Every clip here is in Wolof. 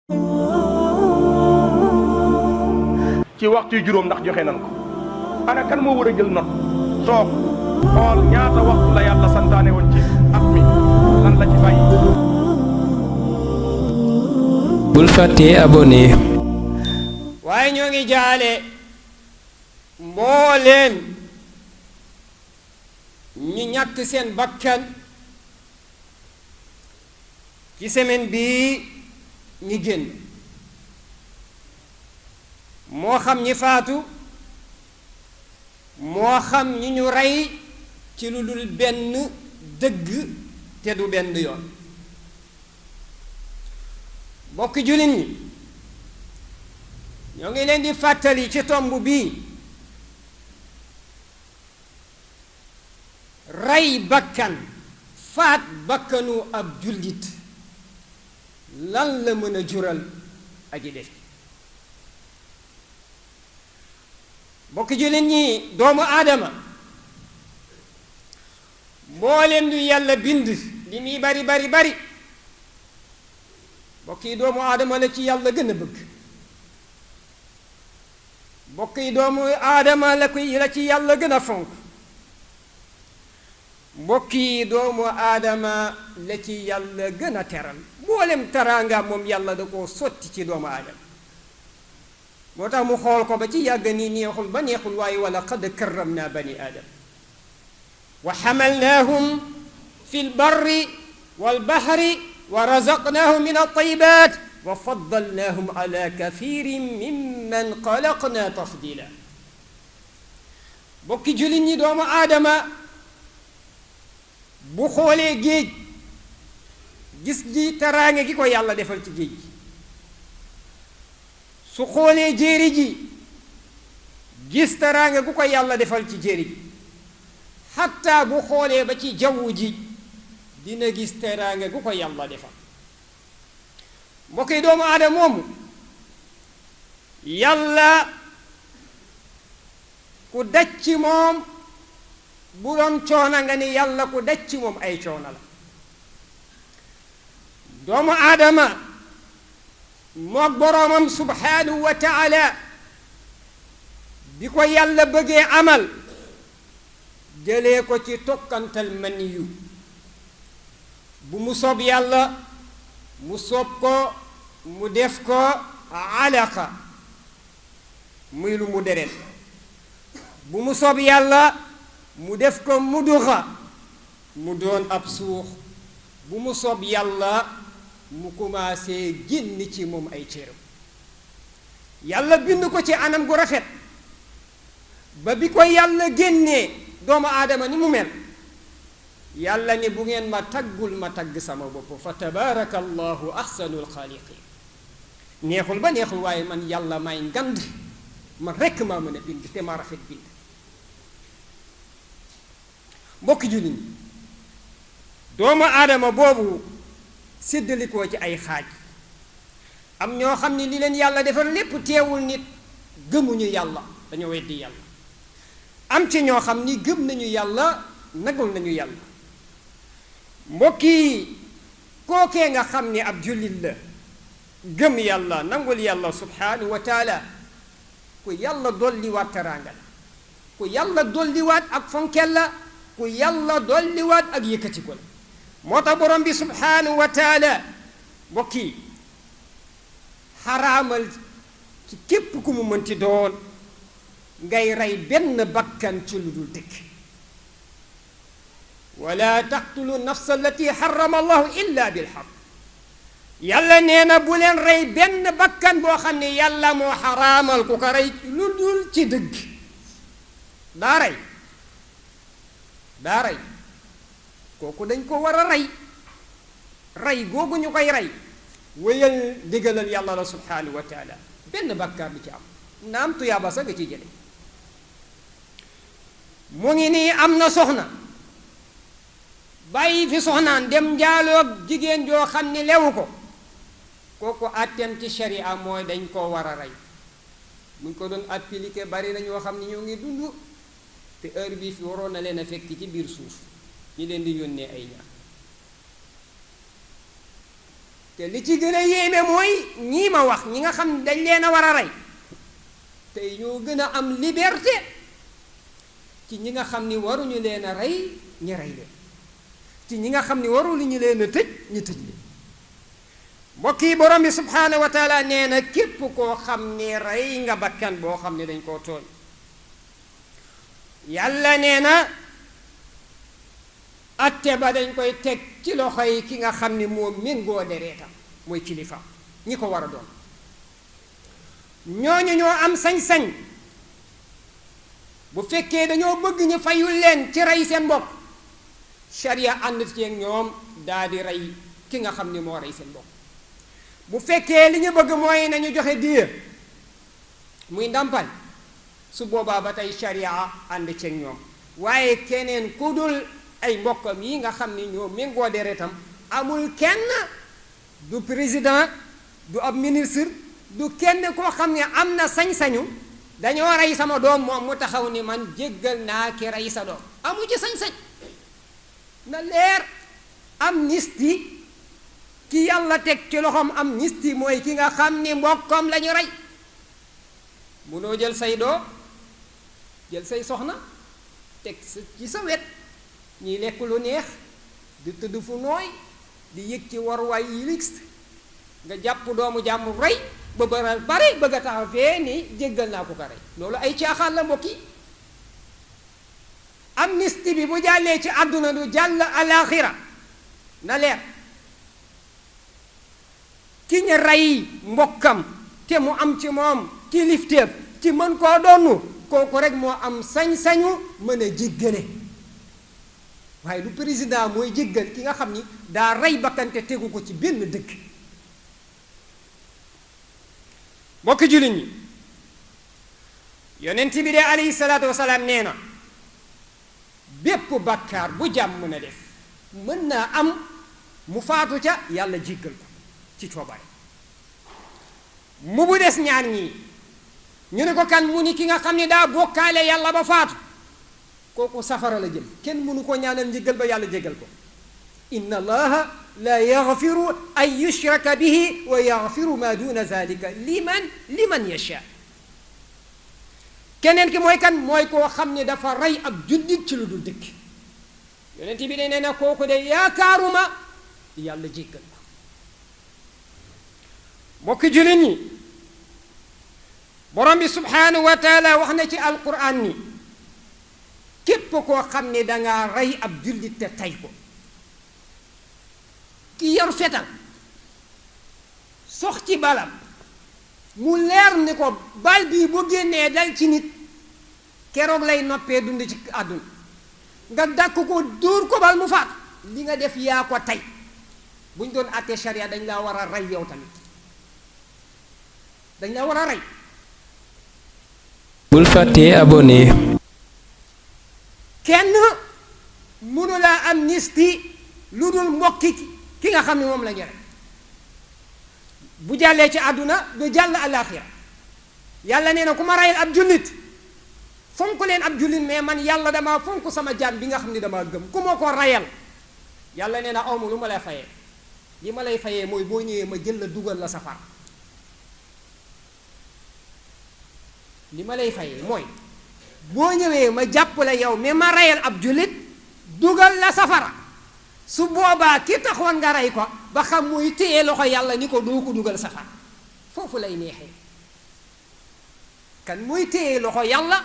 ci waxtu juróom ndax joxe nan ko ana kan moo war a jël note toog xool ñaata waxtu la yàlla santaane woon ci at mi lan la ci bàyyi. bul fàttee abonné. waaye ñoo ngi jaale mbooleem ñu ñàkk seen bakkan ci semaine bii ñi génn moo xam ñi faatu moo xam ñi ñu rey ci lu dul benn dëgg te du benn yoon bokk jullit ñi ñoo ngi leen di fàttali ci tomb bii rey bakkan faat bakkanu ab jullit lan la mën a jural aji def bokk jullit ñi doomu aadama mboolem lu yàlla bind li muy bari bari bari bokk yi doomu aadama la ci yàlla gën a bëgg bokk yi doomu aadama la ci yàlla gën a fonk mbokk yi doomu aadama la ci yàlla gën a teral mboolem teraanga moom yàlla da koo sotti ci doomu aadama moo tax mu xool ko ba ci yàgg nii neexul ba neexul waaye wala qad karramna bani aadam wa xamalnaahum fi lbarri walbahri wa razaqnaahum min altayibat wa faddalnaahum ala kathirin mimman xalaqna tafdila bokki jullit ñi doomu aadama bu xoolee géej gis ji teraange gi ko yàlla defal ci géej gi su xoolee jéeri ji gis teraange gu ko yàlla defal ci jéeri ji xatta bu xoolee ba ci jaww ji dina gis teraange gu ko yàlla defal mbokk yi doomu aadama moomu yàlla ku daj ci moom bu doon coona nga ni yàlla ku daj ci moom ay coona la doomu aadama mook boroomam subhaanahu wa taala bi ko yàlla bëggee amal jëlee ko ci tokkantal maniyu bu mu soob yàlla mu soob ko mu def ko alaqa muy lu mu deret bu mu soob yàlla mu def ko muduxa mu doon ab suux bu mu soob yàlla mu commencé génn ci moom ay cëram yàlla bind ko ci anam gu rafet ba bi ko yàlla génnee doomu aadama ni mu mel yàlla ne bu ngeen ma taggul ma tagg sama bopp fa tabaraka allahu ahsanul xaaliqin neexul ba neexul waaye man yàlla may ngand man rekk maa mën a bind te ma rafet bind mbokki jullit ñi doomu aadama boobu séddalikoo ci ay xaaj am ñoo xam ni li leen yàlla defal lépp teewul nit gëmuñu yàlla dañoo weddi yàlla am ci ñoo xam ni gëm nañu yàlla nagul nañu yàlla mbokk yi kookee nga xam ni ab jullit la gëm yàlla nangul yàlla subhaanahu wa taala ku yàlla dolliwaat teraanga la ku yàlla dolliwaat ak fonkel la ku yàlla dolliwaat ak yëkkati ko la moo tax borom bi subhaanahu wa taala mbokk yi xaraamal ci képp ku mu mënti doon ngay rey benn bakkan ci lu dul dëkk wala taqtulu nafsa allati xarama allahu illa bilxaq yàlla nee na bu leen rey benn bakkan boo xam ne yàlla moo xaraamal ku ko rey lu dul ci dëgg daa rey kooku dañ ko war a rey googu ñu koy rey wéyal digalal yàlla la subhaanahu wa taala benn bàkkaar du ci am naam tuyaaba sax nga ci jële mu ngi nii am na soxna bàyyi fi soxnaan dem njaaloog jigéen joo xam ni lewu ko kooku àtteem ci sharia mooy dañ koo war a rey buñ ko doon appliqué bari na ñoo xam ni ñoo ngi dund te heure bii fi waroon na leen a fekk ci biir suuf ñi leen di yónnee ay ñaar te li ci gën a yéeme mooy ñii ma wax ñi nga xam dañ leen a war a rey tey ñoo gën a am liberté ci ñi nga xam ni waruñu leen a rey ñi rey leen ci ñi nga xam ni waruñu leen a tëj ñu tëj leen. mbokk yi borom bi subhaanahu wa taala nee na képp koo xam ni rey nga bakkan boo xam ne dañ koo tooñ yàlla nee na atte ba dañ koy teg ci loxo yi ki nga xam ni moo méngoo dereetam mooy kilifa ñi ko war a doon ñooñu ñoo am sañ-sañ bu fekkee dañoo bëgg ñu fayul leen ci rey seen bopp sharia ànd ci ak ñoom daa di rey ki nga xam ni moo rey seen bopp bu fekkee li ñu bëgg mooy nañu joxe diya muy ndàmpal su boobaa ba tey sharia ànd ci ak ñoom waaye keneen ku dul ay mbokkam yi nga xam ni ñoo méngoo deretam amul kenn du président du ab ministre du kenn koo xam ne am na sañ-sañu dañoo rey sama doom moom mu taxaw ni man jéggal naa ki rey sa doom amu ci sañ-sañ na leer. amnistie ki yàlla teg ci loxoom amnistie mooy ki nga xam ni mbokkam la ñu rey munoo jël say doo jël say soxna teg ci sa wet ñiy lekk lu neex di tëdd fu nooy di yëg ci waruwaay yi lix nga jàpp doomu jàmm rey ba bari bëgg a taxaw fee ni jéggal naa ko ko rey loolu ay caaxaan la mbokk yi. amnistie bi bu jàllee ci àdduna du jàll alaaxira na leer ki ñu rey mbokkam te mu am ci moom kilifteef ci mën koo donnu kooku rek moo am sañ-sañu mën a jéggale waaye lu président mooy jéggal ki nga xam ni daa rey bakkante tegu ko ci benn dëkk. mbokki jullit ñi yonent bi de alayhi salaatu wasalaam nee na bépp bàkkaar bu jàmm mën a def mën naa am mu faatu ca yàlla jéggal ko ci coobare mu bu des ñaar ñii ñu ne ko kan mu ni ki nga xam ne daa bokkaale yàlla ba faatu kooku safara la jëm kenn mënu ko ñaanal njéggal ba yàlla jéggal ko inna allaha la yaghfiru an yushraka bihi wa yaghfiru ma duna zalika liman yasha. keneen ki mooy kan mooy koo xam ne dafa rey ab jullit ci lu dul dëkk yonent bi de nee na kooku de yaakaaruma yàlla jéggal ko. mbokki jullit ñi borom bi subhaanahu wa taala wax na ci alquran ni képp koo xam ne dangaa rey ab jullit te tay ko ki yor fetal sox ci balam mu leer ni ko bal bii bu génnee dal ci nit keroog lay noppee dund ci àdduna nga dàkk ko dóor ko bal mu faat li nga def yaa ko tey bu ñu doon àttee sharia dañ laa war a rey yow tamit dañ laa war a rey. bul fàttee abonné. kenn mënu laa amnistie lu dul mbokki ki nga xam ne moom la ñu rey bu jàllee ci àdduna du jàll àllaaxira yàlla nee na ku ma reyal ab jullit fonk leen ab jullit mais man yàlla damaa fonk sama jaam bi nga xam ne damaa gëm ku ma ko reyal yàlla nee na awma lu ma lay fayee li ma lay fayee mooy boo ñëwee ma jël la dugal la safara li ma lay fayee mooy boo ñëwee ma jàpp la yow mais ma reyal ab jullit dugal la safara su boobaa ki taxoon nga rey ko ba xam muy téye loxo yàlla ni ko doo ko dugal safara foofu lay neexee kan muy téye loxo yàlla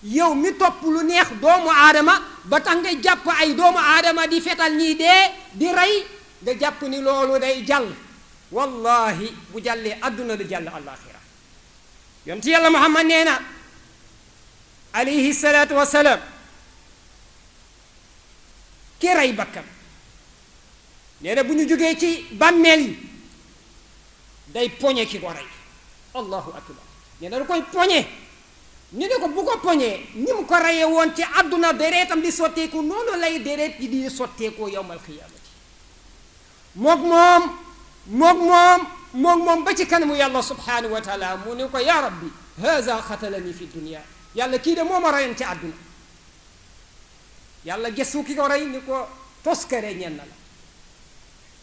yow mi topp lu neex doomu aadama ba tax nga jàpp ay doomu aadama di fetal ñii dee di rey nga jàpp ni loolu day jàll wallahi bu jàllee àdduna du jàll àllaaxira yonent yàlla Muhammad nee na alayhi salaatu wasalaam ki rey bakkan nee na bu ñu jógee ci bàmmeel yi day poñe ki ko rey allahu akbar nee na da koy poñe ñu ne ko bu ko poñee ni mu ko reyee woon ci àdduna dereetam di sotteeku noonu lay dereet yi di sotteekoo yowmal xiyaamati moom ba ci kanamu yàlla subhanahu wa taala mu ne ko yaa rabbi haza xatalani fi dunia yàlla kii de moo ma reyoon ci àdduna yàlla gëstu ki ko rey ni ko toskare ñenn la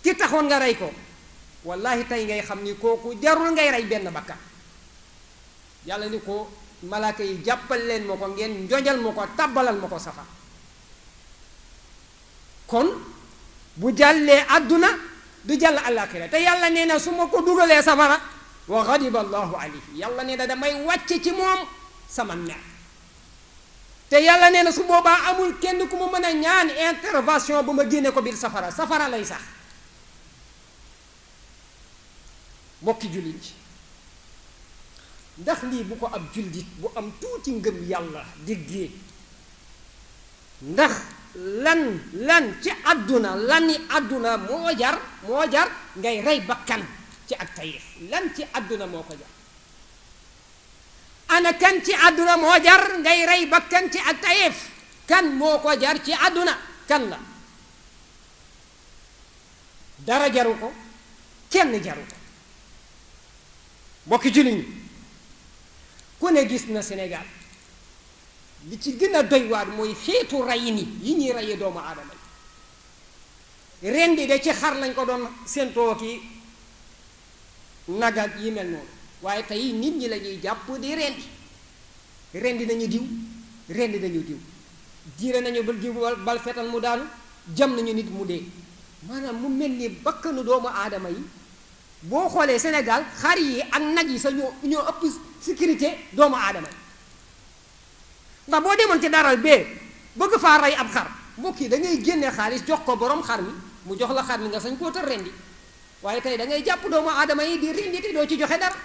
ki taxoon nga rey ko wallahi tey ngay xam ni kooku jarul ngay rey benn bakkan. yàlla ni ko malaaka yi jàppal leen ma ko ngeen njojal ma ko tàbbalal ma ko safara. kon bu jàllee àdduna du jàll àllaaxira te yàlla nee na su ma ko dugalee safara wa ghadiba allahu alayhi yàlla nee na damay wàcce ci moom sama mer. te yàlla nee na su boobaa amul kenn ku ma mën a ñaan intervention bu ma génne ko biir safara lay sax. mbokki jullit ji ndax lii bu ko ab jullit bu am tuuti ngëm yàlla déggee ndax lan ci àdduna lani àdduna moo jar ngay rey bakkan ci ak tayef lan ci àdduna moo ko jar. ana kan ci àdduna moo jar ngay rey bakkan ci ak tayef kan moo ko jar ci àdduna kan la. dara jaru ko kenn jaru ko. mbokki jullit ñi ku ne gis na Sénégal li ci gën a doy waar mooy xeetu rey ni yi ñuy reyee doomu aadama yi. rendi de ci xar lañ ko doon séentoo ki nagat yi mel noonu waaye tey nit ñi la ñuy jàpp di rendi nañu diw jiire nañu bal fetal mu daanu jam nañu nit mu dee maanaam mu mel ni bakkanu doomu aadama yi. boo xoolee Sénégal xar yi ak nag yi sa ñoo ëpp sécurité doomu aadama ndax boo demoon ci daral bee bëgg faa rey ab xar mbokk yi da ngay génne xaalis jox ko borom xar mi mu jox la xar mi nga sañ koo tër rendi waaye tey da ngay jàpp doomu aadama yi di rendi te doo ci joxe dara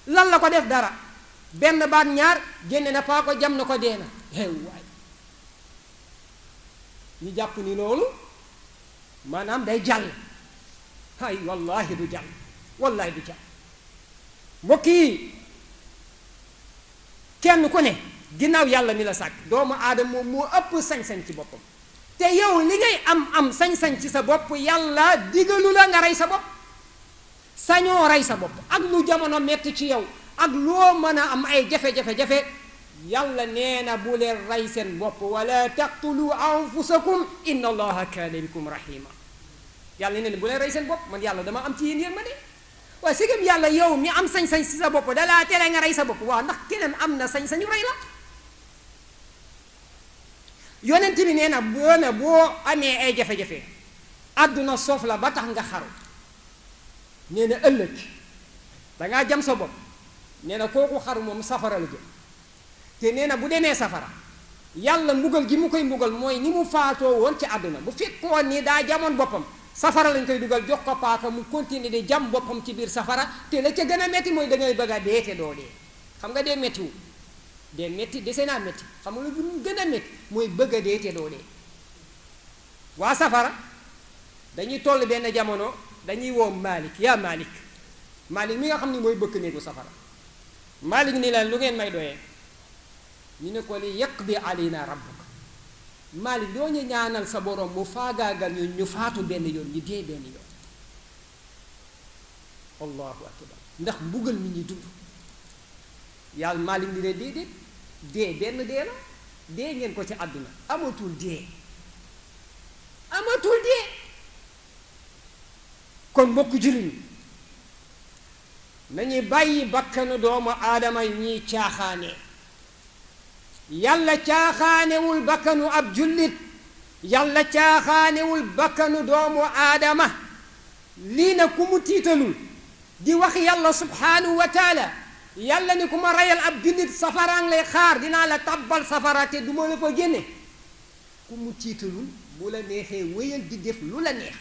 lan la ko def dara benn baat ñaar génne na paa ko jam na ko dee na waay ñu jàpp ni loolu maanaam day jàll ay wallahi du jàll mbokk yi kenn ku ne ginnaaw yàlla mi la sàkk doomu aadama moom moo ëpp sañ-sañ ci boppam te yow li ngay am sañ-sañ ci sa bopp yàlla digalu la nga rey sa bopp sañoo rey sa bopp ak lu jamono metti ci yow ak loo mën a am ay jafe-jafe yàlla nee na bu leen rey seen bopp wala taqtulu anfusakum inna allaha kaana bikum rahima yàlla nee na bu leen rey seen bopp man yàlla dama am ci yéen yërmande waaye si gëm yàlla yow mi am sañ-sañ si sa bopp dalaa tere nga rey sa bopp waaw ndax keneen am na sañ-sañu rey la. yonent bi nee na boo amee ay jafe-jafe àdduna soof la ba tax nga xaru nee na ëllëg dangaa jam sa bopp nee na kooku xaru moom safara la jëm te nee na bu demee safara yàlla mbugal gi mu koy mbugal mooy ni mu faatoo woon ci àdduna bu fekkoon ni daa jamoon boppam safara lañ koy dugal jox ko paaka mu continuer di jam boppam ci biir safara te la ca gën a metti mooy da ngay bëgg a dee te doo dee xam nga dee mettiwul dee metti dese naa metti xam nga lu mu gën a metti mooy bëgg a dee te doo dee. waa safara dañuy toll benn jamono dañuy woo Malik yaa Malik mi nga xam ni mooy bëkk néegu safara Malik ni leen lu ngeen may doyee ñu ne ko li yaqdi alayna rabbuk Malik doo ñu ñaanal sa borom mu faagaagal ñu faatu benn yoon ñu dee benn yoon. allahu akbar ndax mbugal mi ñuy dund yàlla Malik ni leen déedéet dee benn dee la dee ngeen ko ci àdduna amatul dee kon mbokk jullit ñi nañuy bàyyi bakkanu doomu aadama yi ñuy caaxaane yàlla caaxaanewul bakkanu ab jullit yàlla caaxaanewul bakkanu doomu aadama lii na ku mu tiitalul di wax yàlla subhanahu wa taala yàlla ni ku ma reyal ab jullit safaraan lay xaar dinaa la tabbal safara te du ma la fa génne ku mu tiitalul bu la neexee wéyal di def lu la neex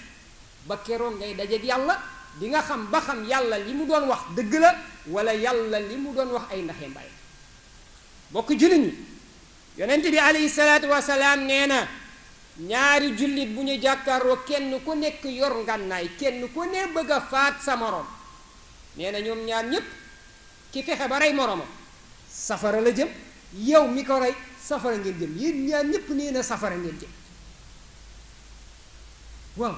ba keroog ngay dajeek yàlla di nga xam ba xam yàlla li mu doon wax dëgg la wala yàlla li mu doon wax ay ndaxe mbaay bokk jullit ñi yonent bi alayhi salaatu wasalaam nee na ñaari jullit bu ñu jàkkaaroo kenn ku nekk yor ngànnaay kenn ku ne bëgg a faat sa morom nee na ñoom ñaar ñépp ki fexe ba rey moromam safara la jëm yow mi ko rey safara ngeen jëm yéen ñaar ñépp nee na safara ngeen jëm waaw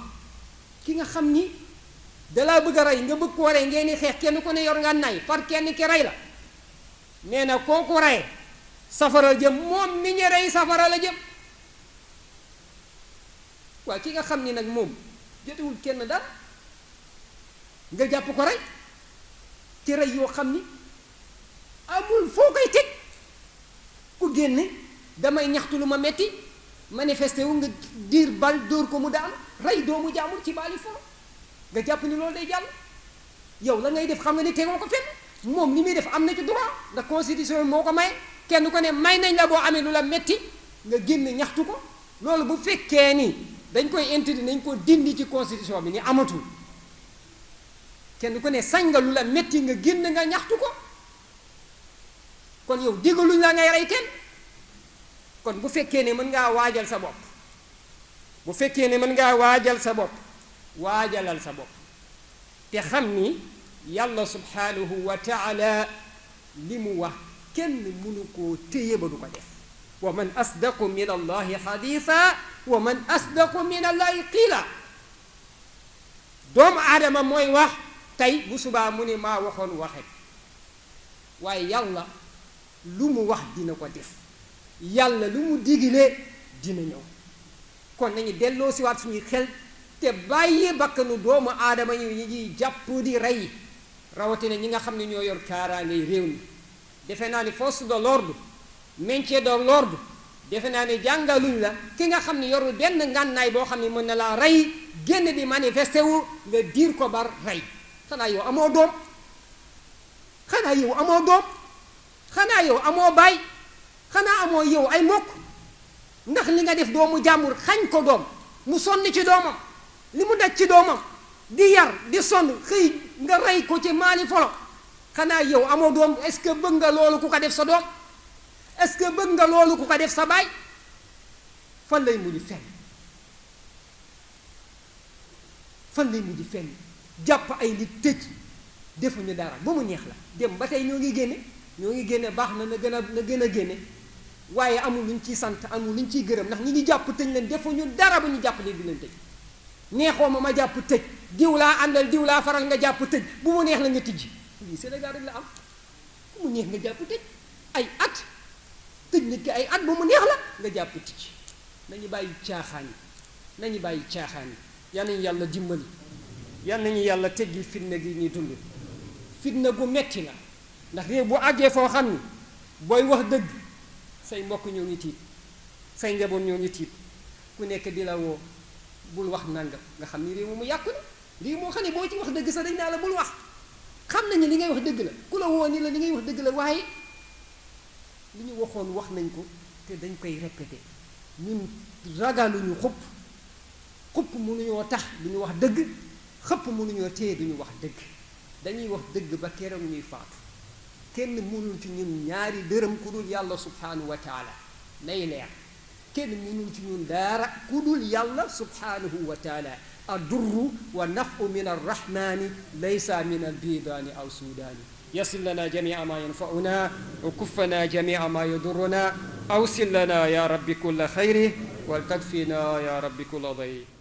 ki nga xam ni dalaa bëgg a rey nga bëgg koo rey ngeen di xeex kenn ku ne yor ngànnaay far kenn ki rey la nee na kooku rey safara la jëm moom mi ñu rey safara la jëm waa ki nga xam ni nag moom jotewul kenn dara nga jàpp ko rey ci rey yoo xam ni amul foo koy teg ku génne damay ñaxtu lu ma metti manifesté wu nga diir bal dóor ko mu daanu rey doomu jaamur ci baali foro nga jàpp ni loolu day jàll yow la ngay def xam nga ni tegoo ko fenn moom ni muy def am na ci droit ndax constitution moo ko may kenn ko ne may nañ la boo amee lu la metti nga génn ñaxtu ko loolu bu fekkee ni dañ koy interdit nañ ko dindi ci constitution bi ni amatul kenn ku ne sañ nga lu la metti nga génn nga ñaxtu ko kon yow digaluñ la ngay rey kenn kon bu fekkee ne mën ngaa waajal sa bopp bu fekkee ne mën ngaa waajal sa bopp waajalal sa bopp te xam ni yàlla subhanahu wa taala li mu wax kenn mënu koo téye ba du ko def wa man asdaqu min allahi xadiisa wa man asdaqu min allahi qiila doomu aadama mooy wax tey bu subaa mu ne maa waxoon waxe waaye yàlla lu mu wax dina ko def yàlla lu mu digle dina ñëw kon nañu delloo si waat suñuy xel te bàyyi bakkanu doomu aadama yi ñuy jàpp di rey rawatina ñi nga xam ne ñoo yor kaaraangay réew mi defe naa ni force de l'ordre maintien de l'ordre defe naa ne jàngaluñ la ki nga xam ne yorul benn ngànnaay boo xam ne mën na laa rey génn di manifesté wu nga diir ko bar rey xanaa yow amoo doom xanaa yow amoo doom xanaa yow amoo baay xanaa amoo yow ay mbokk ndax li nga def doomu jàmbur xañ ko doom mu sonn ci doomam li mu daj ci doomam di yar di sonn xëy nga rey ko ci maali folo xanaa yow amoo doom est-ce que bëgg nga loolu ku ko def sa doom est-ce que bëgg nga loolu ku ko def sa baay fan lay mujj fenn fan lay mujj fenn jàpp ay nit tëj defuñu dara ba mu neex la dem ba tey ñoo ngi génne baax na na gën a génne waaye amul luñ ciy sant amul luñ ciy gërëm ndax ñi ngi jàpp tëj leen defuñu dara bu ñu jàpp leen di leen tëj neexoo ma jàpp tëj diw laa àndal diw laa faral nga jàpp tëj bu mu neex la nga tijji lii Sénégal rek la am bu mu neex nga jàpp tëj ay at tëj nit ki ay at bu mu neex la nga jàpp tijji nañu bàyyi caaxaan yi nañu bàyyi caaxaan yi yal nañu yàlla dimbali yal nañu yàlla teggi fitna gi ñuy dund fitna gu metti la ndax réew bu àggee foo xam ni booy wax dëgg say mbokk ñoo ngi tiit say njaboot ñoo ngi tiit ku nekk di la woo bul wax nangam nga xam ni réew mu yàqu na réew moo xam ne boo ci wax dëgg sax dañ naa la bul wax xam nañu li ngay wax dëgg la ku la woo ni la li ngay wax dëgg la waaye li ñu waxoon wax nañ ko te dañ koy répété ñun ragaluñu xupp mënuñoo tax duñu wax dëgg xëpp mënuñoo téye duñu wax dëgg dañuy wax dëgg ba keroog ñuy faatu kenn mënul ci ñun ñaari dërëm ku dul yàlla subhanahu wa taala nay leer kenn mënul ci ñun dara ku dul yàlla subhanahu wa taala addurru wa nafu min arrahmani laysa min albidaani aw sudaani yasil lana jamia ma yanfauna wa kuffana jamia ma yadurruna awsil lana ya rabbi kulla xayri wal takfina ya rabbi kulla day